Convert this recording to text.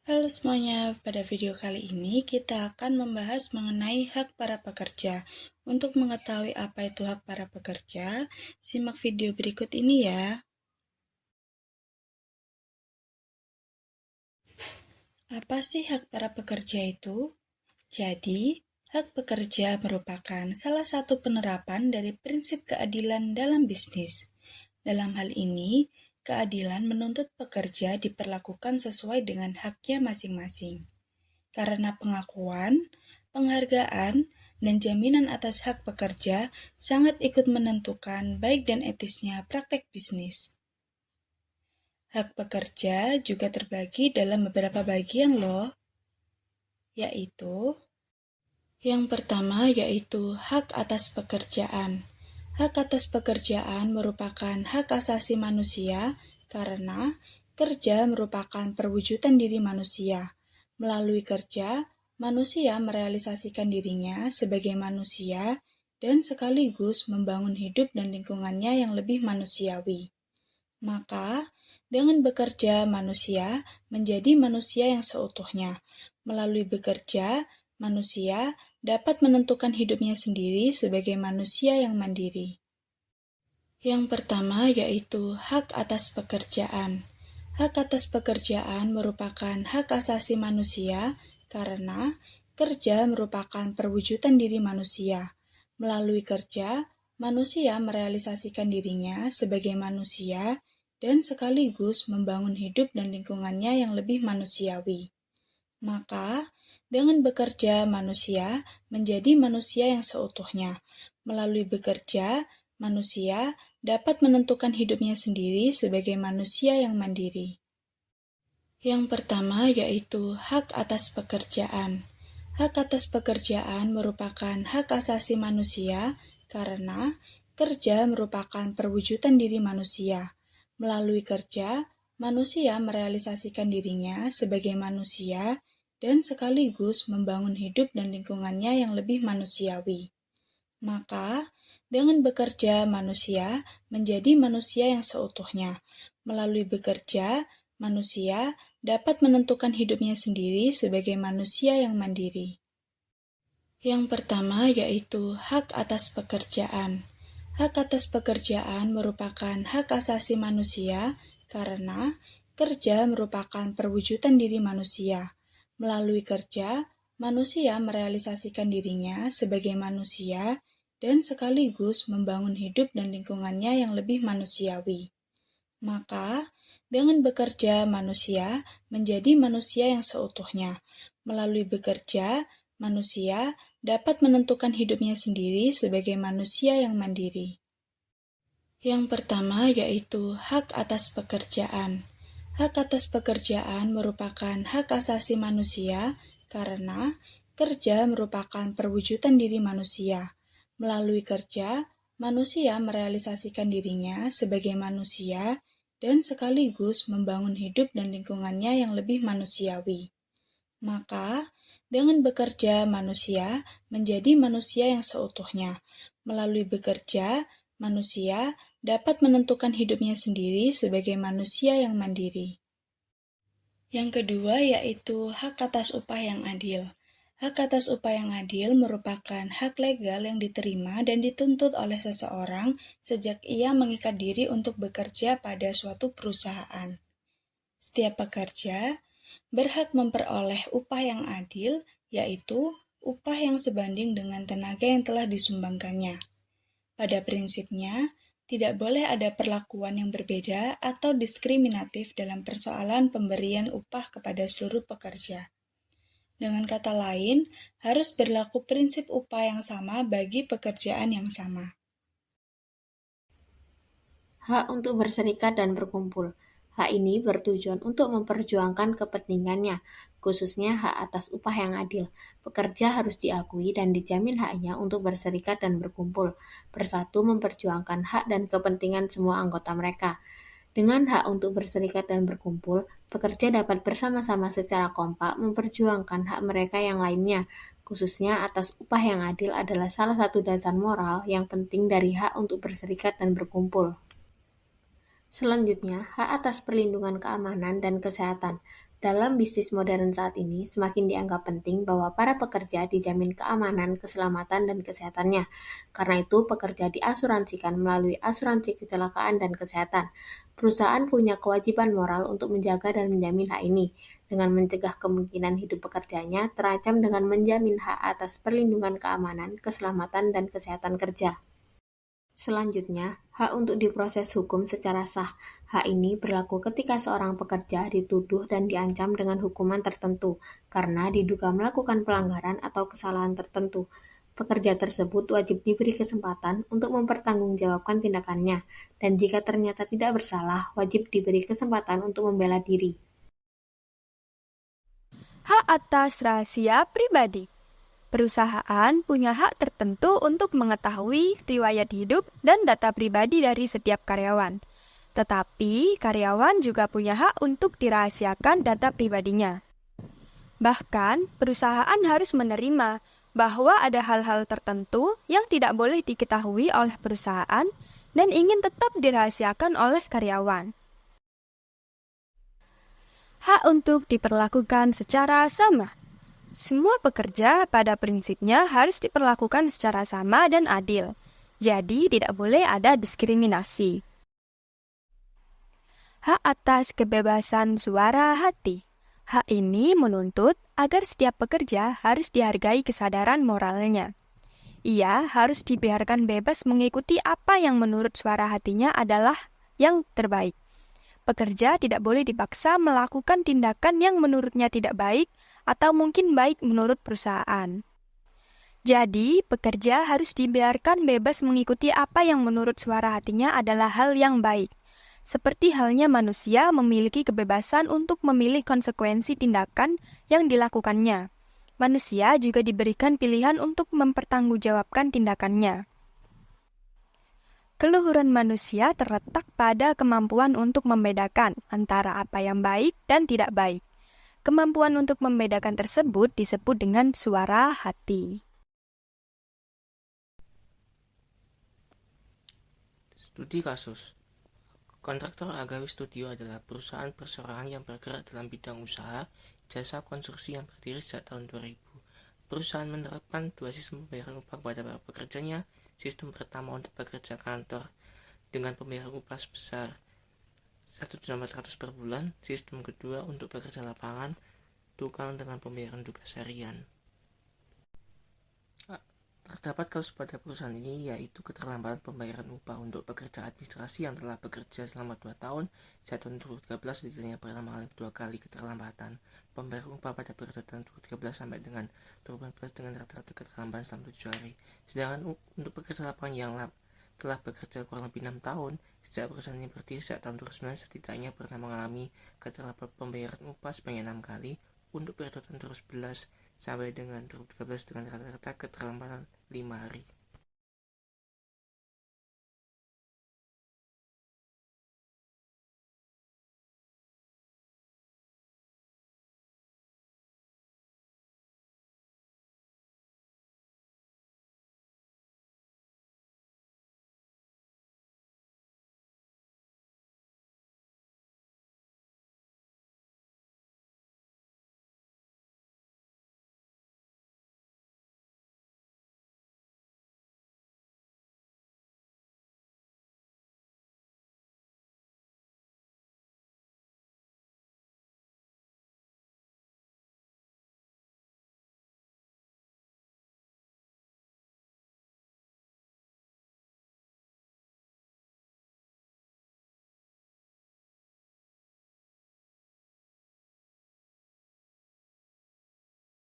Halo semuanya, pada video kali ini kita akan membahas mengenai hak para pekerja. Untuk mengetahui apa itu hak para pekerja, simak video berikut ini ya. Apa sih hak para pekerja itu? Jadi, hak pekerja merupakan salah satu penerapan dari prinsip keadilan dalam bisnis. Dalam hal ini, keadilan menuntut pekerja diperlakukan sesuai dengan haknya masing-masing. Karena pengakuan, penghargaan, dan jaminan atas hak pekerja sangat ikut menentukan baik dan etisnya praktek bisnis. Hak pekerja juga terbagi dalam beberapa bagian loh, yaitu yang pertama yaitu hak atas pekerjaan. Hak atas pekerjaan merupakan hak asasi manusia karena kerja merupakan perwujudan diri manusia. Melalui kerja, manusia merealisasikan dirinya sebagai manusia dan sekaligus membangun hidup dan lingkungannya yang lebih manusiawi. Maka, dengan bekerja, manusia menjadi manusia yang seutuhnya. Melalui bekerja, manusia dapat menentukan hidupnya sendiri sebagai manusia yang mandiri. Yang pertama yaitu hak atas pekerjaan. Hak atas pekerjaan merupakan hak asasi manusia karena kerja merupakan perwujudan diri manusia. Melalui kerja, manusia merealisasikan dirinya sebagai manusia dan sekaligus membangun hidup dan lingkungannya yang lebih manusiawi. Maka, dengan bekerja, manusia menjadi manusia yang seutuhnya. Melalui bekerja, manusia dapat menentukan hidupnya sendiri sebagai manusia yang mandiri. Yang pertama yaitu hak atas pekerjaan. Hak atas pekerjaan merupakan hak asasi manusia karena kerja merupakan perwujudan diri manusia. Melalui kerja, manusia merealisasikan dirinya sebagai manusia dan sekaligus membangun hidup dan lingkungannya yang lebih manusiawi. Maka, dengan bekerja, manusia menjadi manusia yang seutuhnya. Melalui bekerja, manusia dapat menentukan hidupnya sendiri sebagai manusia yang mandiri. Yang pertama yaitu hak atas pekerjaan. Hak atas pekerjaan merupakan hak asasi manusia karena kerja merupakan perwujudan diri manusia. Melalui kerja, manusia merealisasikan dirinya sebagai manusia dan sekaligus membangun hidup dan lingkungannya yang lebih manusiawi. Maka, dengan bekerja, manusia menjadi manusia yang seutuhnya. Melalui bekerja, manusia dapat menentukan hidupnya sendiri sebagai manusia yang mandiri. Yang pertama yaitu hak atas pekerjaan. Hak atas pekerjaan merupakan hak asasi manusia karena kerja merupakan perwujudan diri manusia. Melalui kerja, manusia merealisasikan dirinya sebagai manusia dan sekaligus membangun hidup dan lingkungannya yang lebih manusiawi. Maka, dengan bekerja, manusia menjadi manusia yang seutuhnya. Melalui bekerja, manusia dapat menentukan hidupnya sendiri sebagai manusia yang mandiri. Yang kedua yaitu hak atas upah yang adil. Hak atas upah yang adil merupakan hak legal yang diterima dan dituntut oleh seseorang sejak ia mengikat diri untuk bekerja pada suatu perusahaan. Setiap pekerja berhak memperoleh upah yang adil, yaitu upah yang sebanding dengan tenaga yang telah disumbangkannya. Pada prinsipnya, tidak boleh ada perlakuan yang berbeda atau diskriminatif dalam persoalan pemberian upah kepada seluruh pekerja. Dengan kata lain, harus berlaku prinsip upah yang sama bagi pekerjaan yang sama. Hak untuk berserikat dan berkumpul. Hak ini bertujuan untuk memperjuangkan kepentingannya, khususnya hak atas upah yang adil. Pekerja harus diakui dan dijamin haknya untuk berserikat dan berkumpul, bersatu memperjuangkan hak dan kepentingan semua anggota mereka. Dengan hak untuk berserikat dan berkumpul, pekerja dapat bersama-sama secara kompak memperjuangkan hak mereka yang lainnya, khususnya atas upah yang adil adalah salah satu dasar moral yang penting dari hak untuk berserikat dan berkumpul. Selanjutnya, hak atas perlindungan keamanan dan kesehatan. Dalam bisnis modern saat ini, semakin dianggap penting bahwa para pekerja dijamin keamanan, keselamatan, dan kesehatannya. Karena itu, pekerja diasuransikan melalui asuransi kecelakaan dan kesehatan. Perusahaan punya kewajiban moral untuk menjaga dan menjamin hak ini, dengan mencegah kemungkinan hidup pekerjanya terancam dengan menjamin hak atas perlindungan keamanan, keselamatan, dan kesehatan kerja. Selanjutnya, hak untuk diproses hukum secara sah. Hak ini berlaku ketika seorang pekerja dituduh dan diancam dengan hukuman tertentu karena diduga melakukan pelanggaran atau kesalahan tertentu. Pekerja tersebut wajib diberi kesempatan untuk mempertanggungjawabkan tindakannya, dan jika ternyata tidak bersalah, wajib diberi kesempatan untuk membela diri. Hak atas rahasia pribadi. Perusahaan punya hak tertentu untuk mengetahui riwayat hidup dan data pribadi dari setiap karyawan. Tetapi, karyawan juga punya hak untuk dirahasiakan data pribadinya. Bahkan, perusahaan harus menerima bahwa ada hal-hal tertentu yang tidak boleh diketahui oleh perusahaan dan ingin tetap dirahasiakan oleh karyawan. Hak untuk diperlakukan secara sama. Semua pekerja pada prinsipnya harus diperlakukan secara sama dan adil. Jadi, tidak boleh ada diskriminasi. Hak atas kebebasan suara hati. Hak ini menuntut agar setiap pekerja harus dihargai kesadaran moralnya. Ia harus dibiarkan bebas mengikuti apa yang menurut suara hatinya adalah yang terbaik. Pekerja tidak boleh dipaksa melakukan tindakan yang menurutnya tidak baik atau mungkin baik menurut perusahaan. Jadi, pekerja harus dibiarkan bebas mengikuti apa yang menurut suara hatinya adalah hal yang baik. Seperti halnya manusia memiliki kebebasan untuk memilih konsekuensi tindakan yang dilakukannya. Manusia juga diberikan pilihan untuk mempertanggungjawabkan tindakannya. Keluhuran manusia terletak pada kemampuan untuk membedakan antara apa yang baik dan tidak baik. Kemampuan untuk membedakan tersebut disebut dengan suara hati. Studi kasus. Kontraktor Agawi Studio adalah perusahaan perseroan yang bergerak dalam bidang usaha jasa konstruksi yang berdiri sejak tahun 2000. Perusahaan menerapkan dua sistem pembayaran upah kepada para pekerjanya. Sistem pertama untuk pekerja kantor dengan pembayaran upah sebesar 1.400 per bulan. Sistem kedua untuk pekerja lapangan tukang dengan pembayaran tugas harian. Terdapat kasus pada perusahaan ini, yaitu keterlambatan pembayaran upah untuk pekerja administrasi yang telah bekerja selama 2 tahun. Sejak tahun 2013 detailnya pernah mengalami 2 kali keterlambatan pembayaran upah pada periode tahun 2013 sampai dengan 2014 dengan rata-rata keterlambatan selama 7 hari. Sedangkan untuk pekerja lapangan yang telah bekerja kurang lebih 6 tahun sejak perusahaan ini berdiri sejak tahun 2009, setidaknya pernah mengalami keterlambatan pembayaran upah sebanyak 6 kali untuk periode tahun 2011 sampai dengan 2013 dengan rata-rata keterlambatan 5 hari.